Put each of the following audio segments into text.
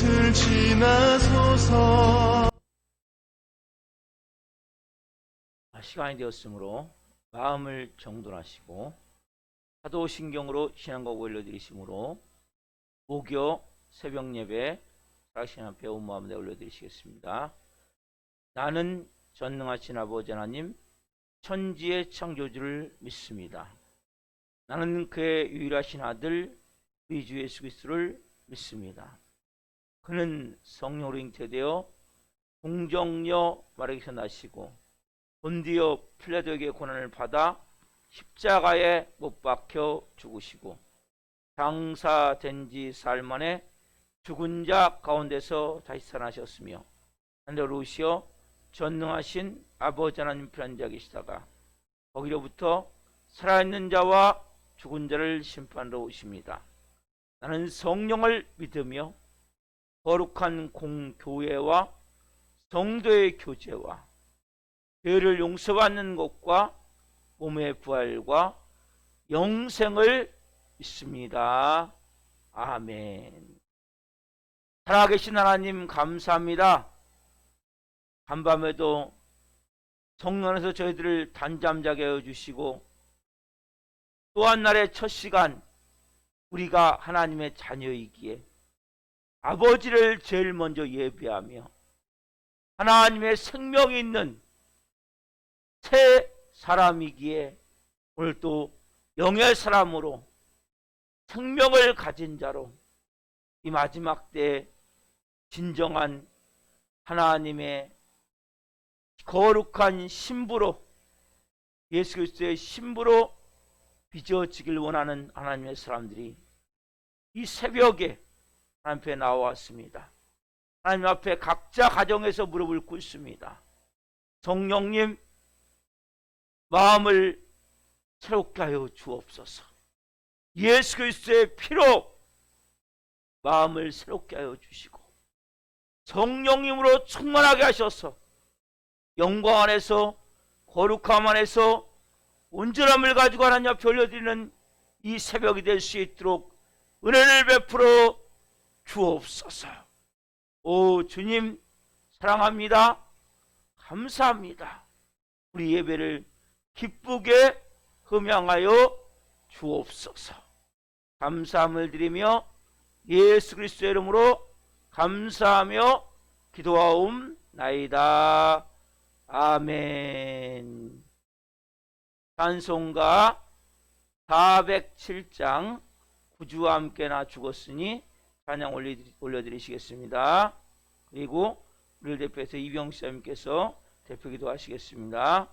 이곳을 지나소서. 시간이 되었으므로 마음을 정돈하시고 사도신경으로 신앙곡 올려드리시므로 목요 새벽 예배 살아계신 앞에 온 마음에 올려드리시겠습니다. 나는 전능하신 아버지 하나님 천지의 창조주를 믿습니다. 나는 그의 유일하신 아들 우리 주 예수 그리스도를 믿습니다. 그는 성령으로 잉태되어 동정녀 마리아에게서 나시고 본디오 필라도에게 고난을 받아 십자가에 못 박혀 죽으시고 장사된 지 사흘 만에 죽은 자 가운데서 다시 살아나셨으며 하늘로 오시어 전능하신 아버지 하나님 편한 자 계시다가 거기로부터 살아있는 자와 죽은 자를 심판하러 오십니다. 나는 성령을 믿으며 거룩한 공교회와 성도의 교제와 죄를 용서받는 것과 몸의 부활과 영생을 믿습니다. 아멘. 살아계신 하나님 감사합니다. 간밤에도 성령 안에서 저희들을 단잠자게 해주시고 또 한 날의 첫 시간 우리가 하나님의 자녀이기에 아버지를 제일 먼저 예배하며 하나님의 생명이 있는 새 사람이기에 오늘 또 영의 사람으로 생명을 가진 자로 이 마지막 때 진정한 하나님의 거룩한 신부로 예수 그리스도의 신부로 빚어지길 원하는 하나님의 사람들이 이 새벽에 하나님 앞에 나왔습니다. 하나님 앞에 각자 가정에서 무릎을 꿇습니다. 성령님 마음을 새롭게 하여 주옵소서. 예수 그리스도의 피로 마음을 새롭게 하여 주시고 성령님으로 충만하게 하셔서 영광 안에서 거룩함 안에서 온전함을 가지고 하나님 앞에 올려드리는 이 새벽이 될 수 있도록 은혜를 베풀어 주옵소서. 오 주님 사랑합니다. 감사합니다. 우리 예배를 기쁘게 흠양하여 주옵소서. 감사함을 드리며 예수 그리스도의 이름으로 감사하며 기도하옵나이다. 아멘. 찬송가 407장 구주와 함께 나 죽었으니 찬양 올려드리시겠습니다. 그리고 우리를 대표해서 이병수님께서 대표기도 하시겠습니다.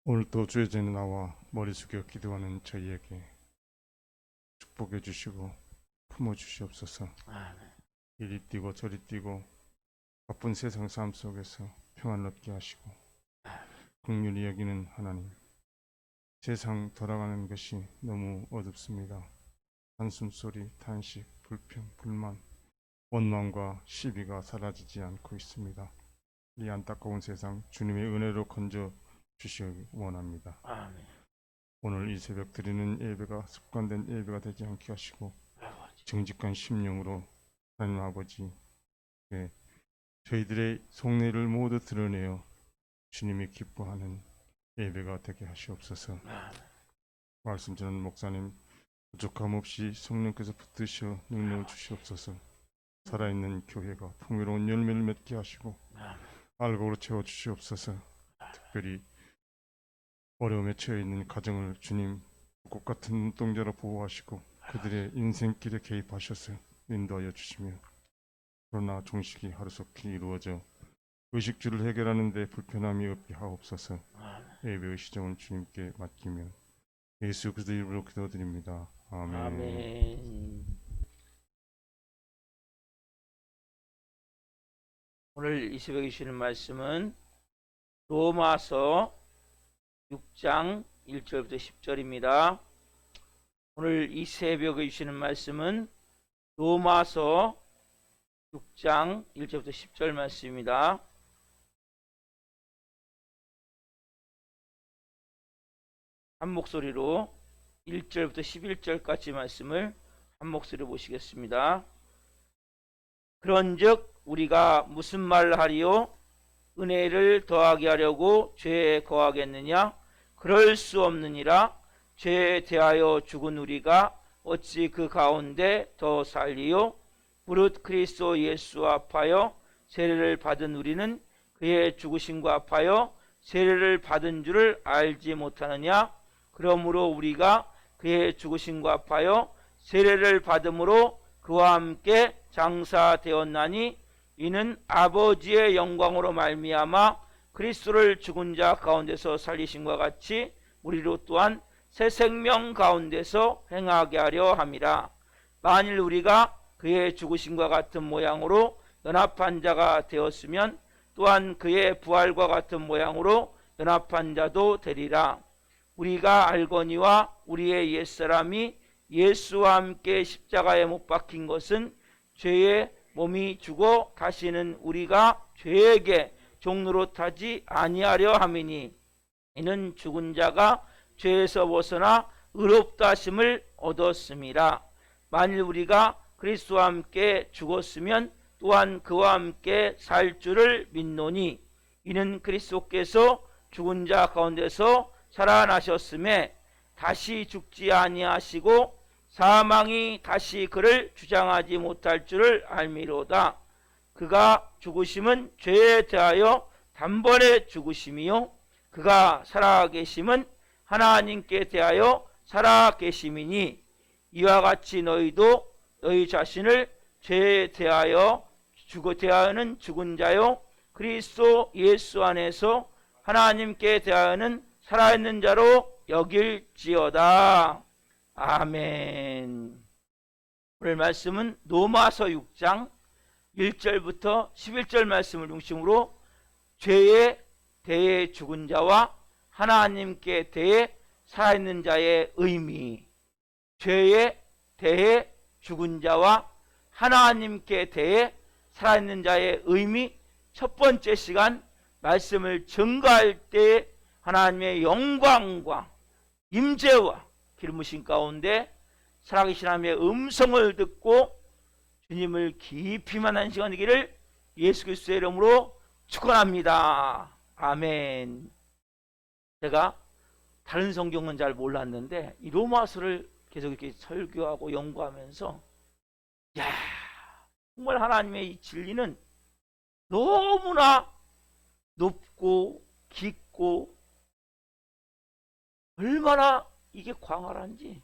오늘도 주의 전에 나와 머리 숙여 기도하는 저희에게 축복해 주시고 품어 주시옵소서. 아멘. 이리 뛰고 저리 뛰고 바쁜 세상 삶 속에서 평안을 얻게 하시고 긍휼히 여기는 하나님, 세상 돌아가는 것이 너무 어둡습니다. 한숨소리, 탄식, 불평, 불만, 원망과 시비가 사라지지 않고 있습니다. 이 안타까운 세상 주님의 은혜로 건져 주시기 원합니다. 아멘. 오늘 이 새벽 드리는 예배가 습관된 예배가 되지 않게 하시고 정직한 심령으로 하나님 아버지, 저희들의 속내를 모두 드러내어 주님이 기뻐하는 예배가 되게 하시옵소서. 말씀 전하는 목사님 부족함 없이 성령께서 붙드셔 능력을 주시옵소서. 살아있는 교회가 풍요로운 열매를 맺게 하시고 알곡으로 채워주시옵소서. 특별히 어려움에 처해 있는 가정을 주님 꽃 같은 눈동자로 보호하시고 그들의 인생길에 개입하셔서 인도하여 주시며, 그러나 종식이 하루속히 이루어져 의식주를 해결하는 데 불편함이 없게 하옵소서. 예배의 시정을 주님께 맡기며 예수 그리스도 이름으로 기도드립니다. 아멘. 아멘. 오늘 이 새벽에 주시는 말씀은 로마서 6장 1절부터 10절입니다. 오늘 이 새벽에 주시는 말씀은 로마서 6장 1절부터 10절 말씀입니다. 한 목소리로 1절부터 11절까지 말씀을 한 목소리로 보시겠습니다. 그런즉 우리가 무슨 말을 하리요? 은혜를 더하게 하려고 죄에 거하겠느냐? 그럴 수 없느니라. 죄에 대하여 죽은 우리가 어찌 그 가운데 더 살리요? 무릇 그리스도 예수와 합하여 세례를 받은 우리는 그의 죽으심과 합하여 세례를 받은 줄을 알지 못하느냐? 그러므로 우리가 그의 죽으심과 합하여 세례를 받음으로 그와 함께 장사되었나니, 이는 아버지의 영광으로 말미암아 그리스도를 죽은 자 가운데서 살리심과 같이 우리로 또한 새 생명 가운데서 행하게 하려 함이라. 만일 우리가 그의 죽으심과 같은 모양으로 연합한 자가 되었으면 또한 그의 부활과 같은 모양으로 연합한 자도 되리라. 우리가 알거니와 우리의 옛사람이 예수와 함께 십자가에 못 박힌 것은 죄의 몸이 죽어 다시는 우리가 죄에게 종노릇하지 아니하려 함이니, 이는 죽은 자가 죄에서 벗어나 의롭다 하심을 얻었음이라. 만일 우리가 그리스도와 함께 죽었으면 또한 그와 함께 살 줄을 믿노니, 이는 그리스도께서 죽은 자 가운데서 살아나셨음에 다시 죽지 아니하시고 사망이 다시 그를 주장하지 못할 줄을 알미로다. 그가 죽으심은 죄에 대하여 단번에 죽으심이요 그가 살아계심은 하나님께 대하여 살아계심이니, 이와 같이 너희도 너희 자신을 죄에 대하여는 죽은 자요 그리스도 예수 안에서 하나님께 대하여는 살아있는 자로 여길지어다. 아멘. 오늘 말씀은 로마서 6장 1절부터 11절 말씀을 중심으로 죄에 대해 죽은 자와 하나님께 대해 살아있는 자의 의미, 죄에 대해 죽은 자와 하나님께 대해 살아있는 자의 의미, 첫 번째 시간 말씀을 증거할 때 하나님의 영광과 임재와 기름부심 가운데 살아계신 하나님의 음성을 듣고 주님을 깊이 만난 시간 되기를 예수 그리스도의 이름으로 축원합니다. 아멘. 제가 다른 성경은 잘 몰랐는데 이 로마서를 계속 이렇게 설교하고 연구하면서, 야, 정말 하나님의 이 진리는 너무나 높고 깊고 얼마나 이게 광활한지,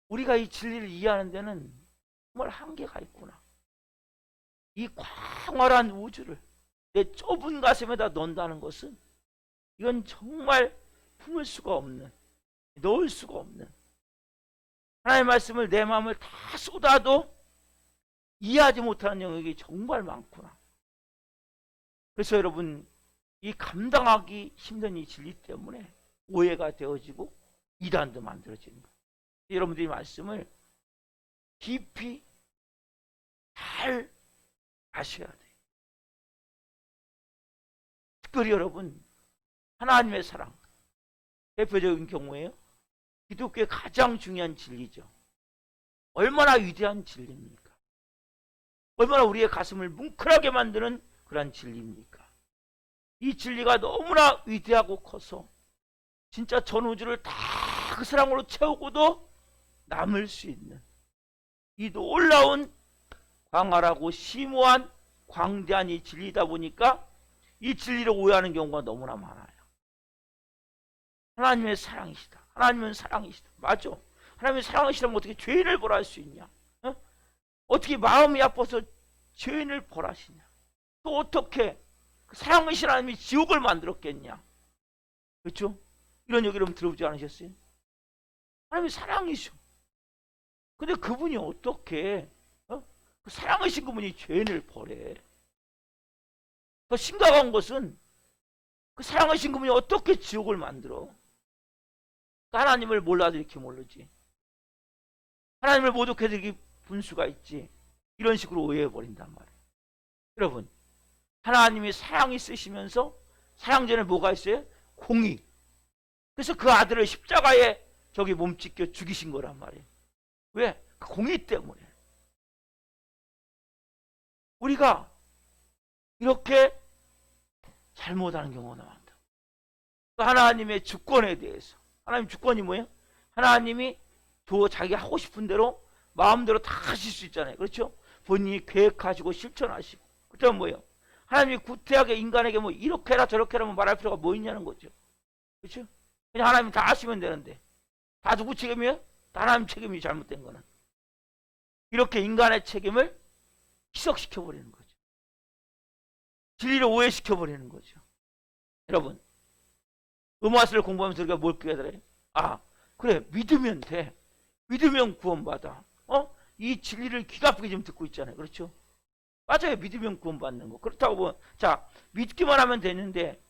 우리가 이 진리를 이해하는 데는 정말 한계가 있구나. 이 광활한 우주를 내 좁은 가슴에다 넣는다는 것은 이건 정말 품을 수가 없는, 넣을 수가 없는, 하나님의 말씀을 내 마음을 다 쏟아도 이해하지 못하는 영역이 정말 많구나. 그래서 여러분, 이 감당하기 힘든 이 진리 때문에 오해가 되어지고 이단도 만들어지는 거예요. 여러분들이 말씀을 깊이 잘 아셔야 돼요. 특별히 여러분, 하나님의 사랑, 대표적인 경우에요, 기독교의 가장 중요한 진리죠. 얼마나 위대한 진리입니까? 얼마나 우리의 가슴을 뭉클하게 만드는 그러한 진리입니까? 이 진리가 너무나 위대하고 커서 진짜 전 우주를 다 그 사랑으로 채우고도 남을 수 있는 이 놀라운 광활하고 심오한 광대한 이 진리이다 보니까 이 진리를 오해하는 경우가 너무나 많아요. 하나님의 사랑이시다. 하나님은 사랑이시다. 맞아. 하나님의 사랑이시다면 어떻게 죄인을 벌할 수 있냐? 어떻게 마음이 아파서 죄인을 벌하시냐? 또 어떻게 그 사랑이신 하나님이 지옥을 만들었겠냐? 그렇죠? 이런 얘기 여러분 들어보지 않으셨어요? 하나님이 사랑이셔. 근데 그분이 어떻게 그 사랑이신 그분이 죄인을 벌해? 더 심각한 것은 그 사랑이신 그분이 어떻게 지옥을 만들어? 하나님을 몰라도 이렇게 모르지. 하나님을 모독해도 이렇게 분수가 있지. 이런 식으로 오해해버린단 말이에요. 여러분, 하나님이 사랑이 쓰시면서 사랑 전에 뭐가 있어요? 공의. 그래서 그 아들을 십자가에 저기 몸찢겨 죽이신 거란 말이에요. 왜? 그 공의 때문에. 우리가 이렇게 잘못하는 경우가 많다. 하나님의 주권에 대해서. 하나님 주권이 뭐예요? 하나님이 자기가 하고 싶은 대로 마음대로 다 하실 수 있잖아요. 그렇죠? 본인이 계획하시고 실천하시고. 그때 뭐예요? 하나님이 구태하게 인간에게 뭐 이렇게 해라 저렇게 해라 말할 필요가 뭐 있냐는 거죠. 그렇죠? 그냥 하나님이 다 하시면 되는데 다 누구 책임이에요? 다 하나님 책임이 잘못된 거는. 이렇게 인간의 책임을 희석시켜버리는 거죠. 진리를 오해시켜버리는 거죠. 여러분, 로마서를 공부하면서 우리가 뭘 깨달아요? 아, 그래, 믿으면 돼. 믿으면 구원받아. 이 진리를 귀가 아프게 지금 듣고 있잖아요. 그렇죠? 맞아요. 믿으면 구원받는 거. 그렇다고 뭐, 자, 믿기만 하면 되는데,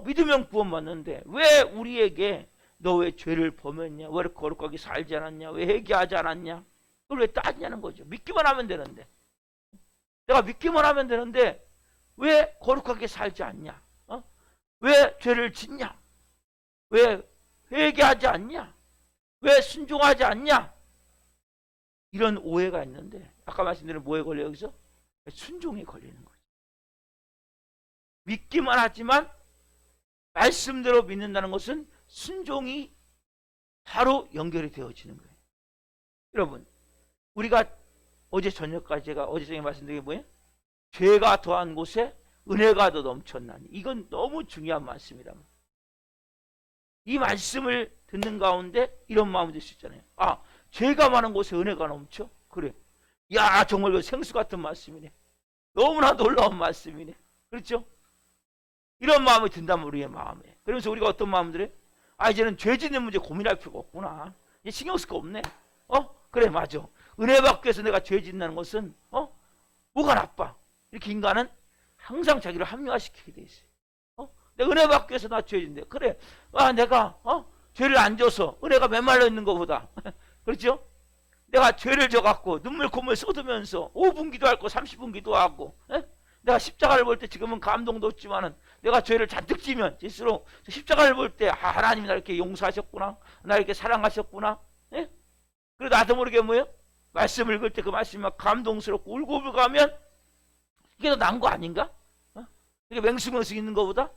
믿으면 구원받는데, 왜 우리에게 너 왜 죄를 범했냐? 왜 거룩하게 살지 않았냐? 왜 회개하지 않았냐? 그걸 왜 따지냐는 거죠. 믿기만 하면 되는데. 내가 믿기만 하면 되는데, 왜 거룩하게 살지 않냐? 왜 죄를 짓냐? 왜 회개하지 않냐? 왜 순종하지 않냐? 이런 오해가 있는데, 아까 말씀드린 뭐에 걸려 여기서? 순종에 걸리는 거죠. 믿기만 하지만 말씀대로 믿는다는 것은 순종이 바로 연결이 되어지는 거예요. 여러분, 우리가 어제 저녁까지 제가 어제 저녁에 말씀드린 게 뭐예요? 죄가 더한 곳에 은혜가 더 넘쳤나니. 이건 너무 중요한 말씀이란 말이에요. 이 말씀을 듣는 가운데 이런 마음이 들 수 있잖아요. 아, 죄가 많은 곳에 은혜가 넘쳐? 그래. 야, 정말 그 생수 같은 말씀이네. 너무나 놀라운 말씀이네. 그렇죠? 이런 마음이 든다면 우리의 마음에. 그러면서 우리가 어떤 마음 들어요? 아, 이제는 죄 짓는 문제 고민할 필요가 없구나. 이제 신경 쓸 거 없네. 그래, 맞아. 은혜 받기 위해서 내가 죄 짓는다는 것은 뭐가 나빠? 이렇게 인간은 항상 자기를 합리화시키게 돼 있어요. 내가 은혜 받기 위해서 나 죄 짓는데. 그래. 아, 내가 죄를 안 져서 은혜가 메말라 있는 것보다 그렇죠? 내가 죄를 져갖고 눈물 콧물 쏟으면서 5분 기도할 거 30분 기도하고 내가 십자가를 볼 때 지금은 감동도 없지만은 내가 죄를 잔뜩 지면 질수록 십자가를 볼 때 하나님이 나를 이렇게 용서하셨구나, 나를 이렇게 사랑하셨구나. 그래도 나도 모르게 뭐예요? 말씀 읽을 때 그 말씀이 막 감동스럽고 울고 가면 이게 더 나은 거 아닌가? 이게 맹수맹수 있는 것보다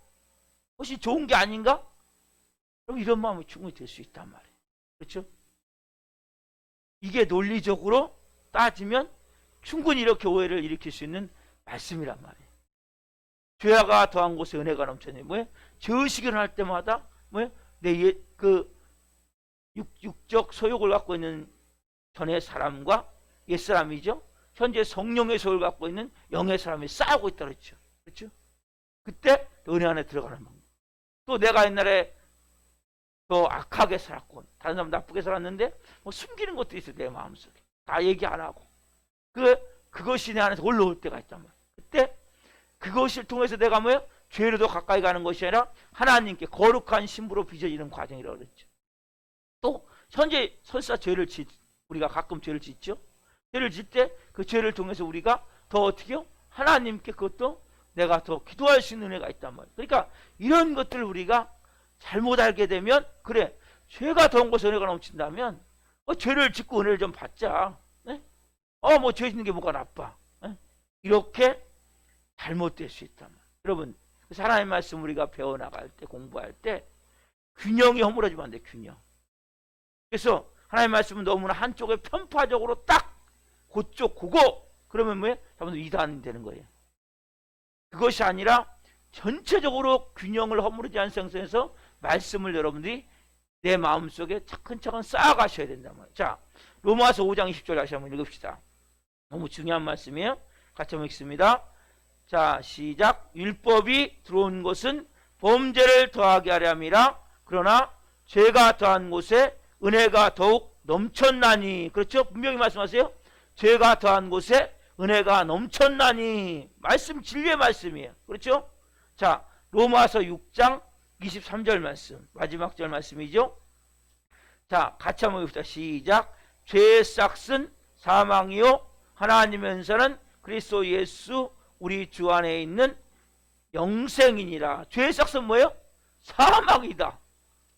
훨씬 좋은 게 아닌가? 그럼 이런 마음이 충분히 될 수 있단 말이에요. 그렇죠? 이게 논리적으로 따지면 충분히 이렇게 오해를 일으킬 수 있는 말씀이란 말이에요. 죄가 더한 곳에 은혜가 넘쳤네. 뭐예요? 죄의식이 일어날 때마다 뭐예요? 내 육적 소욕을 갖고 있는 전의 사람과 옛사람이죠. 현재 성령의 소욕을 갖고 있는 영의 사람이 싸우고 있다 그랬죠. 그렇죠? 그때 은혜 안에 들어가는 방법. 또 내가 옛날에 더 악하게 살았고 다른 사람 나쁘게 살았는데 뭐 숨기는 것도 있어요. 내 마음속에 다 얘기 안 하고 그것이 내 안에서 올라올 때가 있단 말이에요. 그때 그것을 통해서 내가 뭐예요? 죄로 더 가까이 가는 것이 아니라 하나님께 거룩한 신부로 빚어지는 과정이라고 그랬죠. 또 현재 설사 우리가 가끔 죄를 짓죠. 죄를 짓 때 그 죄를 통해서 우리가 더 어떻게요? 하나님께 그것도 내가 더 기도할 수 있는 은혜가 있단 말이에요. 그러니까 이런 것들을 우리가 잘못 알게 되면 그래 죄가 더한 것에 은혜가 넘친다면 죄를 짓고 은혜를 좀 받자. 네? 뭐 죄 짓는 게 뭐가 나빠. 네? 이렇게 잘못될 수 있단 말이에요. 여러분 하나님의 말씀 우리가 배워나갈 때 공부할 때 균형이 허물어지면 안 돼. 균형. 그래서 하나님의 말씀은 너무나 한쪽에 편파적으로 딱 그거 그러면 뭐예요? 잘못하면 이단이 되는 거예요. 그것이 아니라 전체적으로 균형을 허물지 않은 상태에서 말씀을 여러분들이 내 마음속에 차근차근 쌓아가셔야 된단 말이에요. 자, 로마서 5장 20절 다시 한번 읽읍시다. 너무 중요한 말씀이에요. 같이 한번 읽습니다. 자, 시작. 율법이 들어온 것은 범죄를 더하게 하려 함이라. 그러나 죄가 더한 곳에 은혜가 더욱 넘쳤나니. 그렇죠? 분명히 말씀하세요. 죄가 더한 곳에 은혜가 넘쳤나니. 말씀 진리의 말씀이에요. 그렇죠? 자, 로마서 6장 23절 말씀. 마지막 절 말씀이죠. 자, 같이 한번 읽읍시다. 시작. 죄의 싹은 사망이요 하나님의 은사는 그리스도 예수 우리 주 안에 있는 영생이니라. 죄의 싹은 뭐예요? 사망이다.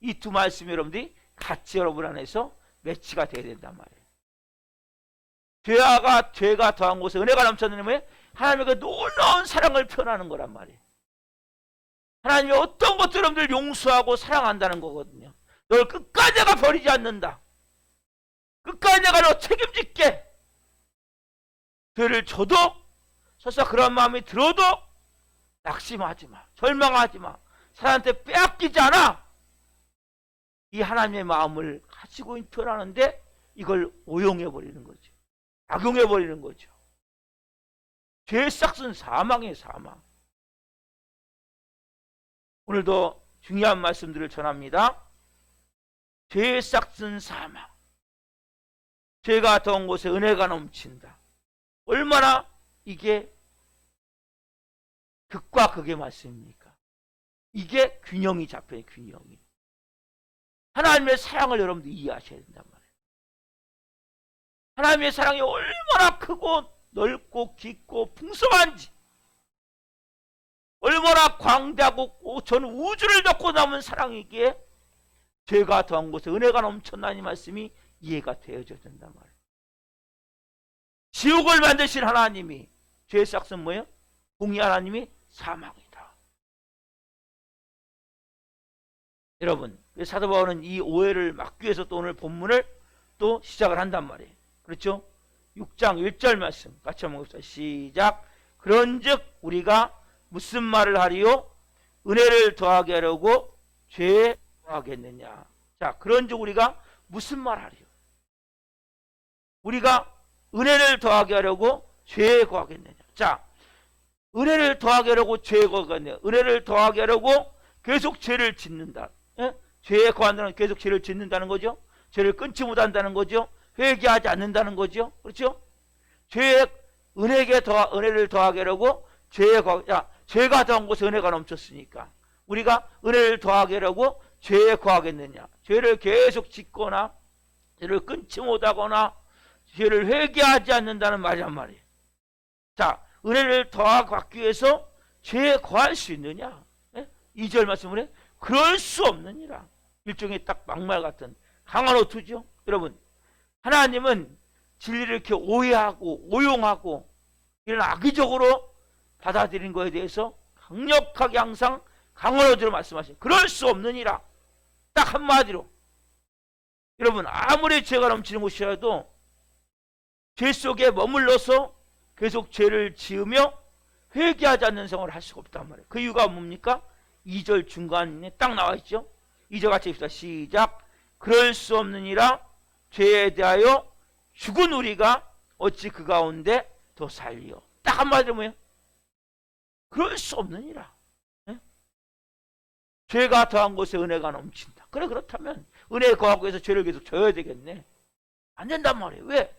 이 두 말씀이 여러분들이 같이 여러분 안에서 매치가 돼야 된단 말이에요. 죄가 더한 곳에 은혜가 넘쳤느냐 뭐예요? 하나님의 놀라운 사랑을 표현하는 거란 말이에요. 하나님이 어떤 것들 여러분들 용서하고 사랑한다는 거거든요. 널 끝까지 내가 버리지 않는다. 끝까지 내가 너 책임질게. 죄를 져도 설사 그런 마음이 들어도 낙심하지 마. 절망하지 마. 사람한테 빼앗기지 않아. 이 하나님의 마음을 가지고 표현하는데 이걸 오용해버리는 거죠. 악용해버리는 거죠. 죄의 싹은 사망이에요. 사망. 오늘도 중요한 말씀들을 전합니다. 죄의 싹은 사망. 죄가 더한 곳에 은혜가 넘친다. 얼마나 이게 극과 극의 말씀입니까? 이게 균형이 잡혀요. 균형이. 하나님의 사랑을 여러분들 이해하셔야 된단 말이에요. 하나님의 사랑이 얼마나 크고 넓고 깊고 풍성한지, 얼마나 광대하고 전 우주를 덮고 남은 사랑이기에 죄가 더한 곳에 은혜가 넘쳤나니 말씀이 이해가 되어져야 된단 말이에요. 지옥을 만드신 하나님이 죄의 싹은 뭐예요? 공의 하나님이 사망이다. 여러분, 사도 바울은 이 오해를 막기 위해서 또 오늘 본문을 또 시작을 한단 말이에요. 그렇죠? 6장 1절 말씀 같이 한번 봅시다. 시작. 그런즉 우리가 무슨 말을 하리요? 은혜를 더하게 하려고 죄에 더하겠느냐. 자, 그런즉 우리가 무슨 말 하리요? 우리가 은혜를 더하게 하려고 죄에 거하겠느냐. 자, 은혜를 더하게 하려고 죄에 거하겠느냐. 은혜를 더하게 하려고 계속 죄를 짓는다. 예? 죄에 거한다는 계속 죄를 짓는다는 거죠. 죄를 끊지 못한다는 거죠. 회개하지 않는다는 거죠. 그렇죠? 은혜를 더하게 하려고 죄에 죄가 더한 곳에 은혜가 넘쳤으니까 우리가 은혜를 더하게 하려고 죄에 거하겠느냐. 죄를 계속 짓거나 죄를 끊지 못하거나 죄를 회개하지 않는다는 말이란 말이에요. 자, 은혜를 더하고 받기 위해서 죄에 거할 수 있느냐? 예? 2절 말씀을 해. 그럴 수 없느니라. 일종의 딱 막말 같은 강한 어투죠. 여러분, 하나님은 진리를 이렇게 오해하고 오용하고 이런 악의적으로 받아들이는 것에 대해서 강력하게 항상 강한 어조로 말씀하시죠. 그럴 수 없느니라. 딱 한마디로. 여러분, 아무리 죄가 넘치는 곳이라도 죄 속에 머물러서 계속 죄를 지으며 회개하지 않는 생활을 할 수가 없단 말이에요. 그 이유가 뭡니까? 2절 중간에 딱 나와 있죠. 2절 같이 읽읍시다. 시작. 그럴 수 없느니라. 죄에 대하여 죽은 우리가 어찌 그 가운데 더 살리요. 딱 한마디로 뭐예요? 그럴 수 없느니라. 네? 죄가 더한 곳에 은혜가 넘친다. 그래, 그렇다면 은혜에 거하고 해서 죄를 계속 져야 되겠네. 안 된단 말이에요. 왜?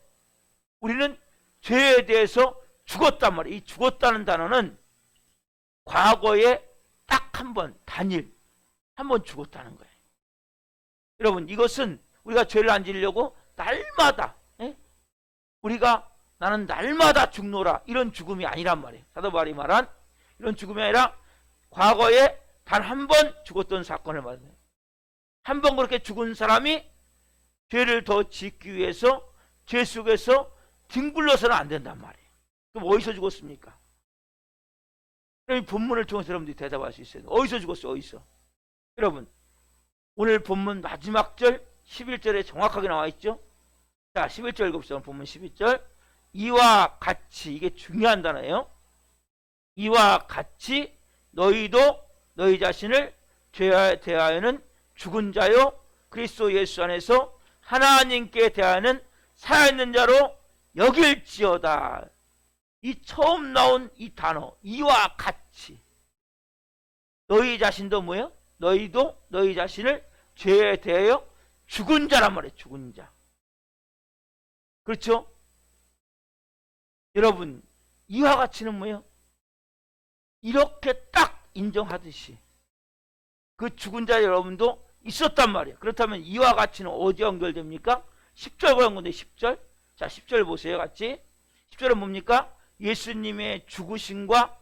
우리는 죄에 대해서 죽었단 말이에요. 이 죽었다는 단어는 과거에 딱 한 번, 단일 한 번 죽었다는 거예요. 여러분, 이것은 우리가 죄를 안 지으려고 날마다 우리가 나는 날마다 죽노라 이런 죽음이 아니란 말이에요. 사도 바울이 말한 이런 죽음이 아니라 과거에 단 한 번 죽었던 사건을 말해요. 한 번 그렇게 죽은 사람이 죄를 더 짓기 위해서 죄 속에서 뒹굴러서는 안 된단 말이에요. 그럼 어디서 죽었습니까? 그럼 이 본문을 통해서 여러분들이 대답할 수 있어요. 어디서 죽었어요? 어디서? 여러분, 오늘 본문 마지막 절 11절에 정확하게 나와 있죠? 자, 11절 읽읍시다. 본문 11절. 이와 같이, 이게 중요한 단어예요. 이와 같이 너희도 너희 자신을 죄에 대하여는 죽은 자요 그리스도 예수 안에서 하나님께 대하여는 살아있는 자로 여길지어다. 이 처음 나온 이 단어, 이와 같이. 너희 자신도 뭐예요? 너희도 너희 자신을 죄에 대하여 죽은 자란 말이에요. 죽은 자. 그렇죠? 여러분, 이와 같이는 뭐예요? 이렇게 딱 인정하듯이 그 죽은 자 여러분도 있었단 말이에요. 그렇다면 이와 같이는 어디 연결됩니까? 10절과 연결돼. 10절. 자, 10절 보세요. 같이. 10절은 뭡니까? 예수님의 죽으심과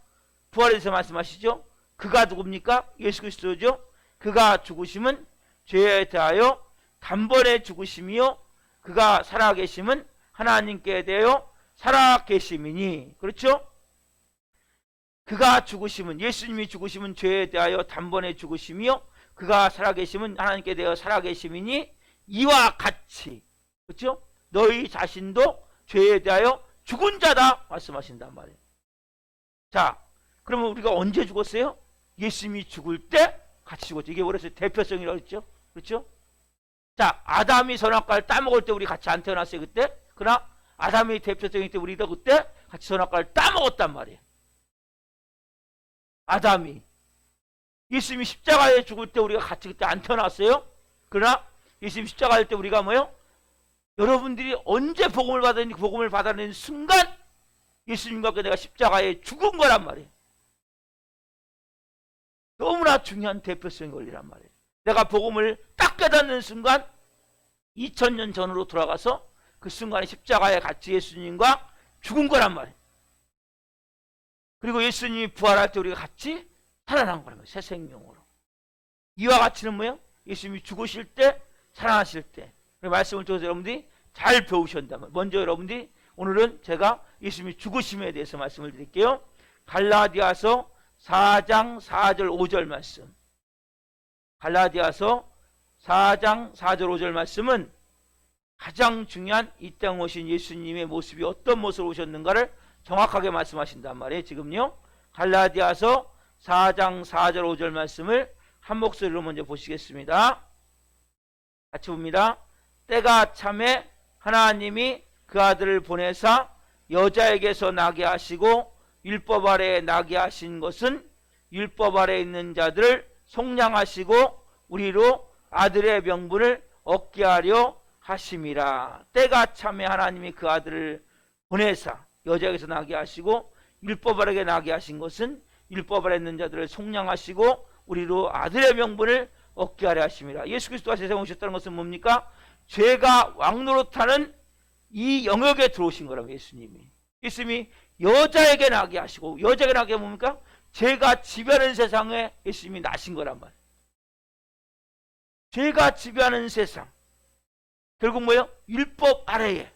부활에 대해서 말씀하시죠. 그가 누굽니까? 예수 그리스도죠. 그가 죽으심은 죄에 대하여 단번에 죽으심이요 그가 살아계심은 하나님께 대하여 살아계심이니. 그렇죠? 그가 죽으심은, 예수님이 죽으심은 죄에 대하여 단번에 죽으심이요 그가 살아계심은 하나님께 대하여 살아계심이니 이와 같이. 그렇죠? 너희 자신도 죄에 대하여 죽은 자다 말씀하신단 말이에요. 자, 그러면 우리가 언제 죽었어요? 예수님이 죽을 때 같이 죽었죠. 이게 그래서 대표성이라고 했죠. 그렇죠? 자, 아담이 선악과를 따먹을 때 우리 같이 안 태어났어요. 그때. 그러나 아담이 대표성일 때 우리도 그때 같이 선악과를 따먹었단 말이에요. 아담이. 예수님이 십자가에 죽을 때 우리가 같이 그때 안 태어났어요. 그러나 예수님 십자가일 때 우리가 뭐요? 여러분들이 언제 복음을 받았는지 복음을 받아내는 순간 예수님과 내가 십자가에 죽은 거란 말이에요. 너무나 중요한 대표성의 원리란 말이에요. 내가 복음을 딱 깨닫는 순간 2000년 전으로 돌아가서 그 순간에 십자가에 같이 예수님과 죽은 거란 말이에요. 그리고 예수님이 부활할 때 우리가 같이 살아난 거란 말이에요. 새 생명으로. 이와 같이는 뭐예요? 예수님이 죽으실 때, 살아나실 때. 말씀을 통해서 여러분들이 잘 배우셨다면, 먼저 여러분들이 오늘은 제가 예수님이 죽으심에 대해서 말씀을 드릴게요. 갈라디아서 4장 4절 5절 말씀. 갈라디아서 4장 4절 5절 말씀은 가장 중요한 이 땅 오신 예수님의 모습이 어떤 모습으로 오셨는가를 정확하게 말씀하신단 말이에요. 지금요. 갈라디아서 4장 4절 5절 말씀을 한 목소리로 먼저 보시겠습니다. 같이 봅니다. 때가 참에 하나님이 그 아들을 보내사 여자에게서 나게 하시고 율법 아래에 나게 하신 것은 율법 아래에 있는 자들을 속량하시고 우리로 아들의 명분을 얻게 하려 하심이라. 때가 참에 하나님이 그 아들을 보내사 여자에게서 나게 하시고 율법 아래에 나게 하신 것은 율법 아래에 있는 자들을 속량하시고 우리로 아들의 명분을 얻게 하려 하심이라. 예수 그리스도가 세상에 오셨다는 것은 뭡니까? 죄가 왕노릇하는 이 영역에 들어오신 거라고. 예수님이 여자에게 나게 하시고, 여자에게 나게 뭡니까? 죄가 지배하는 세상에 예수님이 나신 거란 말이에요. 죄가 지배하는 세상. 결국 뭐예요? 율법 아래에.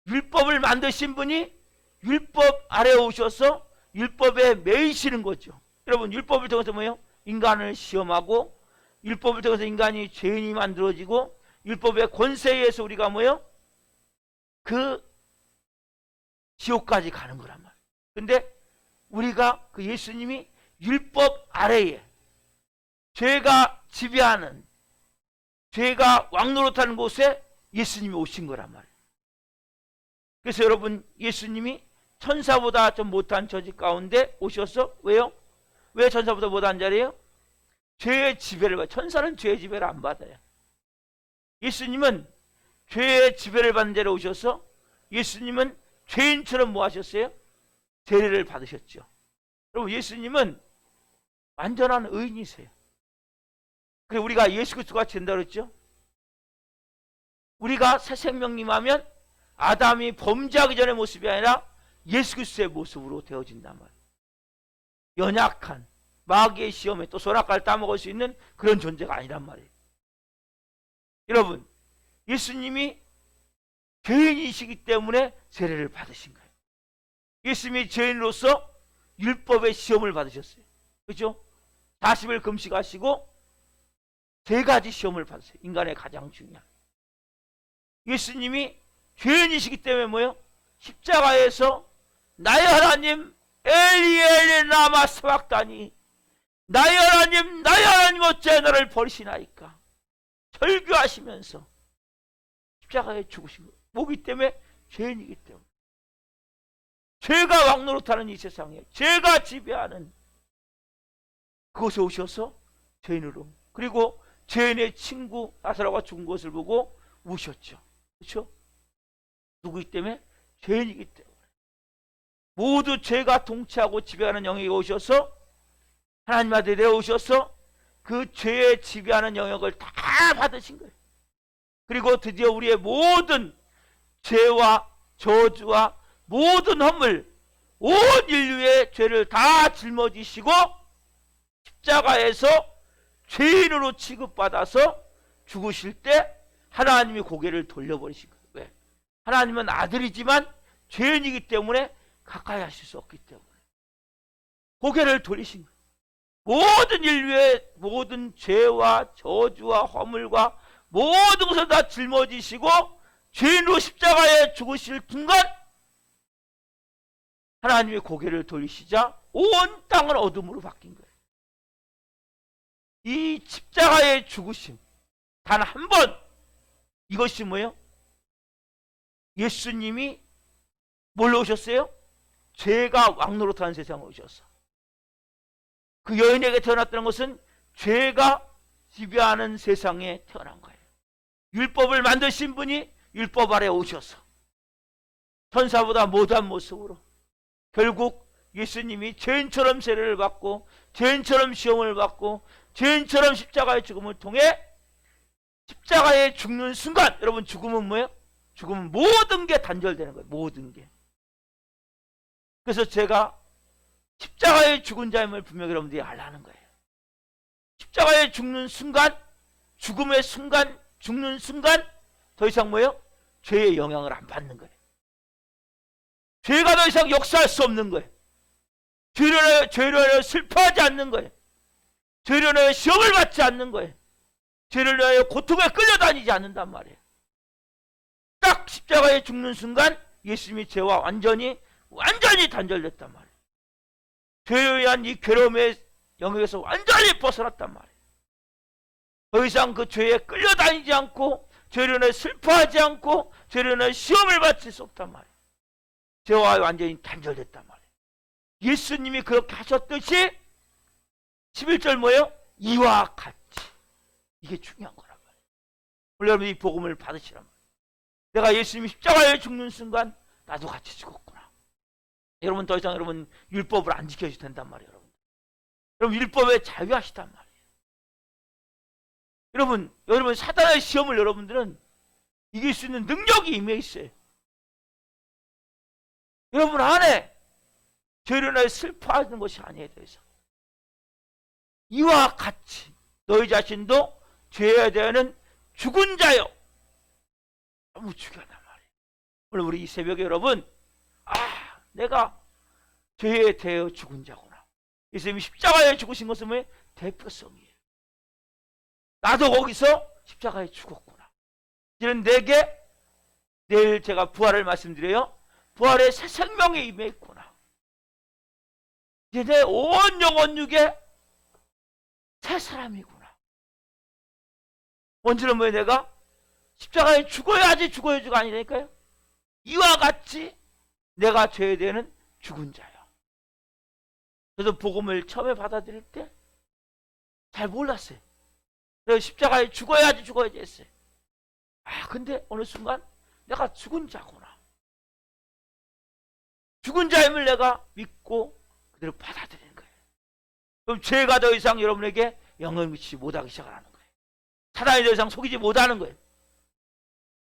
율법을 만드신 분이 율법 아래에 오셔서 율법에 매이시는 거죠. 여러분, 율법을 통해서 뭐예요? 인간을 시험하고, 율법을 통해서 인간이 죄인이 만들어지고, 율법의 권세에 의해서 우리가 뭐예요? 그 지옥까지 가는 거란 말이에요. 근데 우리가 그 예수님이 율법 아래에 죄가 지배하는, 죄가 왕노릇하는 곳에 예수님이 오신 거란 말이에요. 그래서 여러분, 예수님이 천사보다 좀 못한 처지 가운데 오셔서, 왜요? 왜 천사보다 못한 자리예요? 죄의 지배를 받아요. 천사는 죄의 지배를 안 받아요. 예수님은 죄의 지배를 받는 자로 오셔서 예수님은 죄인처럼 뭐 하셨어요? 세례를 받으셨죠. 여러분, 예수님은 완전한 의인이세요. 그래서 우리가 예수 그리스도가 된다고 그랬죠. 우리가 새 생명님 하면 아담이 범죄하기 전의 모습이 아니라 예수 그리스도의 모습으로 되어진단 말이에요. 연약한 마귀의 시험에 또 선악과를 따먹을 수 있는 그런 존재가 아니란 말이에요. 여러분, 예수님이 죄인이시기 때문에 세례를 받으신 거예요. 예수님이 죄인으로서 율법의 시험을 받으셨어요. 그렇죠? 40일 금식하시고 3가지 시험을 받으세요. 인간의 가장 중요한. 예수님이 죄인이시기 때문에 뭐예요? 십자가에서 나의 하나님 엘리 엘리 라마 사박다니, 나의 하나님 어찌 나를 버리시나이까, 절규하시면서 십자가에 죽으신 거예요. 뭐기 때문에? 죄인이기 때문에. 죄가 왕노릇하는 이 세상에 죄가 지배하는 그곳에 오셔서 죄인으로, 그리고 죄인의 친구 나사로가 죽은 것을 보고 우셨죠. 그렇죠? 누구이기 때문에? 죄인이기 때문에. 모두 죄가 통치하고 지배하는 영역에 오셔서 하나님 아들이 되어 오셔서 그 죄에 지배하는 영역을 다 받으신 거예요. 그리고 드디어 우리의 모든 죄와 저주와 모든 허물, 온 인류의 죄를 다 짊어지시고 십자가에서 죄인으로 취급받아서 죽으실 때 하나님이 고개를 돌려버리신 거예요. 왜? 하나님은 아들이지만 죄인이기 때문에 가까이 하실 수 없기 때문에 고개를 돌리신 거예요. 모든 인류의 모든 죄와 저주와 허물과 모든 것을 다 짊어지시고 죄인으로 십자가에 죽으실 순간 하나님의 고개를 돌리시자 온 땅은 어둠으로 바뀐 거예요. 이 십자가의 죽으심 단 한 번, 이것이 뭐예요? 예수님이 뭘로 오셨어요? 죄가 왕노릇하는 세상에 오셔서. 그 여인에게 태어났다는 것은 죄가 지배하는 세상에 태어난 거예요. 율법을 만드신 분이 율법 아래 오셔서 천사보다 못한 모습으로 결국 예수님이 죄인처럼 세례를 받고 죄인처럼 시험을 받고 죄인처럼 십자가의 죽음을 통해 십자가에 죽는 순간, 여러분, 죽음은 뭐예요? 죽음은 모든 게 단절되는 거예요. 모든 게. 그래서 제가 십자가에 죽은 자임을 분명히 여러분들이 알라는 거예요. 십자가에 죽는 순간, 죽음의 순간, 죽는 순간 더 이상 뭐예요? 죄의 영향을 안 받는 거예요. 죄가 더 이상 역사할 수 없는 거예요. 죄로 인하여 슬퍼하지 않는 거예요. 죄로 인하여 시험을 받지 않는 거예요. 죄를 인하여 고통에 끌려다니지 않는단 말이에요. 딱 십자가에 죽는 순간 예수님이 죄와 완전히 단절됐단 말이에요. 죄에 의한 이 괴로움의 영역에서 완전히 벗어났단 말이에요. 더 이상 그 죄에 끌려다니지 않고 죄로 인해 슬퍼하지 않고 죄로 인해 시험을 받을 수 없단 말이에요. 죄와 완전히 단절됐단 말이에요. 예수님이 그렇게 하셨듯이 11절 뭐예요? 이와 같이. 이게 중요한 거란 말이에요. 원래 여러분 이 복음을 받으시란 말이에요. 내가 예수님이 십자가에 죽는 순간 나도 같이 죽었구나. 여러분 더 이상 여러분 율법을 안 지켜도 된단 말이에요. 여러분 율법에 자유하시단 말이에요. 여러분 사단의 시험을 여러분들은 이길 수 있는 능력이 임해 있어요. 여러분 안에 죄로 인하여 슬퍼하는 것이 아니에요. 더 이상. 이와 같이 너희 자신도 죄에 대한 죽은 자요. 너무 중요하단 말이에요. 오늘 우리 이 새벽에 여러분, 내가 죄에 대하여 죽은 자구나. 예수님이 십자가에 죽으신 것은 왜? 대표성이에요. 나도 거기서 십자가에 죽었구나. 이제는 내게 내일 제가 부활을 말씀드려요. 부활의 새 생명에 임해 있구나. 이제 내 온 영혼 육에 새 사람이구나. 언제는 뭐예요? 내가 십자가에 죽어야지가 아니라니까요. 이와 같이 내가 죄에 대한 죽은 자야. 그래서 복음을 처음에 받아들일 때 잘 몰랐어요. 그래서 십자가에 죽어야지 했어요. 근데 어느 순간 내가 죽은 자구나. 죽은 자임을 내가 믿고 그대로 받아들이는 거예요. 그럼 죄가 더 이상 여러분에게 영향을 미치지 못하기 시작하는 거예요. 사단이 더 이상 속이지 못하는 거예요.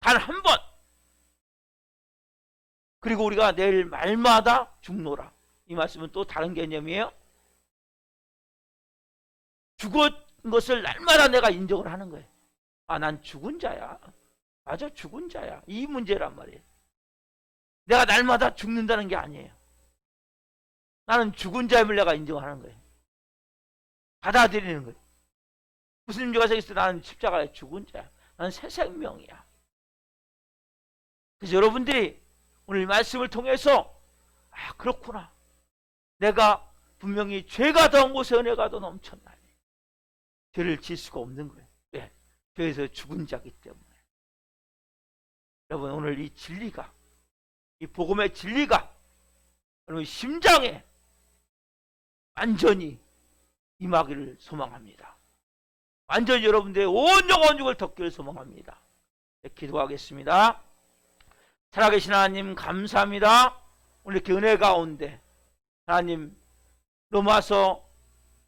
단 한 번. 그리고 우리가 내일 말마다 죽노라. 이 말씀은 또 다른 개념이에요. 죽은 것을 날마다 내가 인정을 하는 거예요. 난 죽은 자야. 맞아, 죽은 자야. 이 문제란 말이에요. 내가 날마다 죽는다는 게 아니에요. 나는 죽은 자임을 내가 인정하는 거예요. 받아들이는 거예요. 무슨 문제가 생겼을 때 나는 십자가에 죽은 자야. 나는 새 생명이야. 그래서 여러분들이 오늘 이 말씀을 통해서 그렇구나. 내가 분명히 죄가 더한 곳에 은혜가 더 넘쳤나니 죄를 지을 수가 없는 거예요. 왜? 죄에서 죽은 자기 때문에. 여러분 오늘 이 진리가, 이 복음의 진리가 여러분 심장에 완전히 임하기를 소망합니다. 완전히 여러분들의 온 영혼육을 덮기를 소망합니다. 네, 기도하겠습니다. 살아계신 하나님 감사합니다. 오늘 이렇게 은혜 가운데 하나님 로마서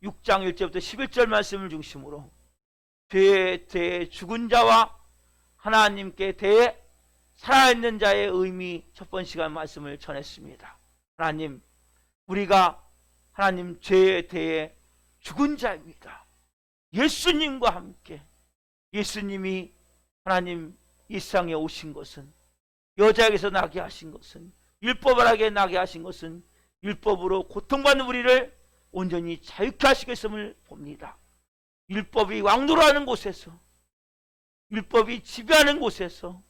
6장 1절부터 11절 말씀을 중심으로 죄에 대해 죽은 자와 하나님께 대해 살아있는 자의 의미 첫 번 시간 말씀을 전했습니다. 하나님, 우리가 하나님 죄에 대해 죽은 자입니다. 예수님과 함께 예수님이 하나님 이 세상에 오신 것은, 여자에게서 나게 하신 것은, 율법을 하게 나게 하신 것은 율법으로 고통받는 우리를 온전히 자유케 하시겠음을 봅니다. 율법이 왕노라하는 곳에서, 율법이 지배하는 곳에서,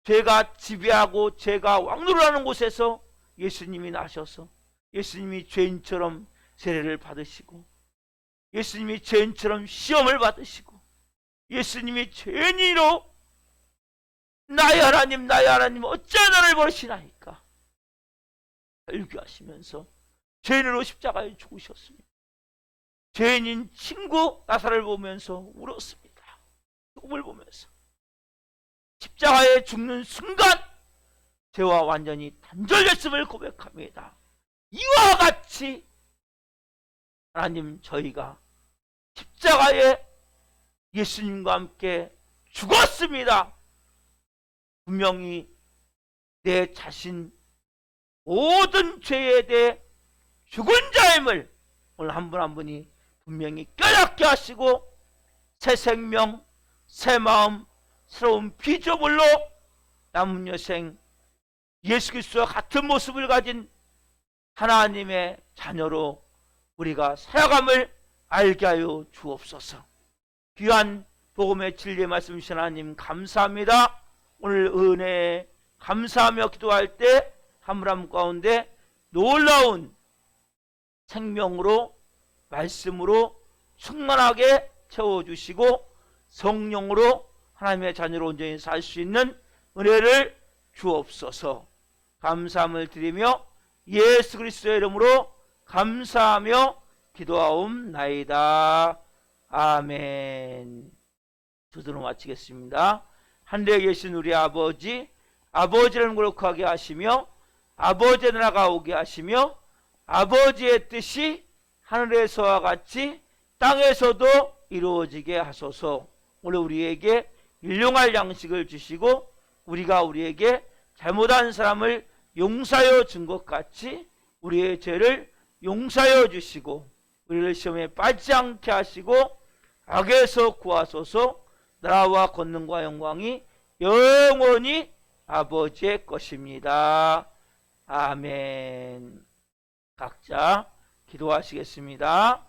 죄가 지배하고 죄가 왕노라하는 곳에서 예수님이 나셔서 예수님이 죄인처럼 세례를 받으시고, 예수님이 죄인처럼 시험을 받으시고, 예수님이 죄인으로 나의 하나님 어찌 나를 버리시나이까 설교하시면서 죄인으로 십자가에 죽으셨습니다. 죄인인 친구 나사를 보면서 울었습니다. 꿈을 보면서 십자가에 죽는 순간 죄와 완전히 단절됐음을 고백합니다. 이와 같이 하나님, 저희가 십자가에 예수님과 함께 죽었습니다. 분명히 내 자신 모든 죄에 대해 죽은 자임을 오늘 한 분 한 분이 분명히 깨닫게 하시고 새 생명, 새 마음, 새로운 피조물로 남은 여생 예수 그리스도와 같은 모습을 가진 하나님의 자녀로 우리가 살아감을 알게 하여 주옵소서. 귀한 복음의 진리의 말씀 주신 하나님 감사합니다. 오늘 은혜에 감사하며 기도할 때 한 분 한 분 가운데 놀라운 생명으로, 말씀으로 충만하게 채워주시고 성령으로 하나님의 자녀로 온전히 살 수 있는 은혜를 주옵소서. 감사함을 드리며 예수 그리스도의 이름으로 감사하며 기도하옵나이다. 아멘. 기도로 마치겠습니다. 하늘에 계신 우리 아버지, 아버지를 거룩하게 하시며 아버지의 나라가 오게 하시며 아버지의 뜻이 하늘에서와 같이 땅에서도 이루어지게 하소서. 오늘 우리에게 일용할 양식을 주시고 우리가 우리에게 잘못한 사람을 용서하여 준 것 같이 우리의 죄를 용서하여 주시고 우리를 시험에 빠지지 않게 하시고 악에서 구하소서. 나라와 권능과 영광이 영원히 아버지의 것입니다. 아멘. 각자 기도하시겠습니다.